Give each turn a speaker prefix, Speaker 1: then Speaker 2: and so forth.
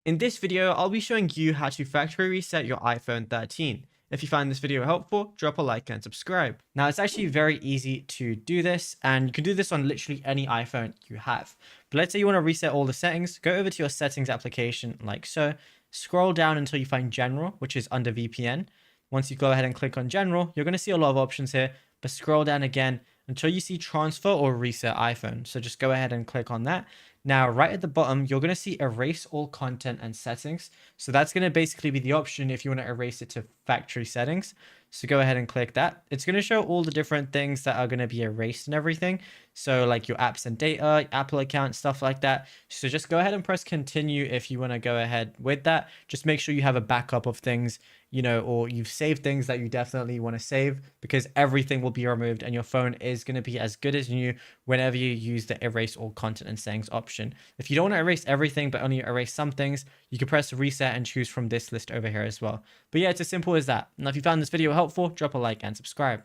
Speaker 1: In this video, I'll be showing you how to factory reset your iPhone 13. If you find this video helpful, drop a like and subscribe. Now, it's actually very easy to do this, and you can do this on literally any iPhone you have. But let's say you want to reset all the settings, go over to your settings application like so, scroll down until you find general, which is under VPN. Once you go ahead and click on general, you're going to see a lot of options here, but scroll down again until you see transfer or reset iPhone. So just go ahead and click on that. Now, right at the bottom, you're going to see erase all content and settings. So that's going to basically be the option if you want to erase it to factory settings. So go ahead and click that. It's going to show all the different things that are going to be erased and everything. So like your apps and data, Apple account, stuff like that. So just go ahead and press continue if you want to go ahead with that. Just make sure you have a backup of things, or you've saved things that you definitely want to save, because everything will be removed and your phone is going to be as good as new whenever you use the erase all content and settings option. If you don't want to erase everything but only erase some things, you can press reset and choose from this list over here as well. But yeah, it's as simple as that. Now, if you found this video helpful, drop a like and subscribe.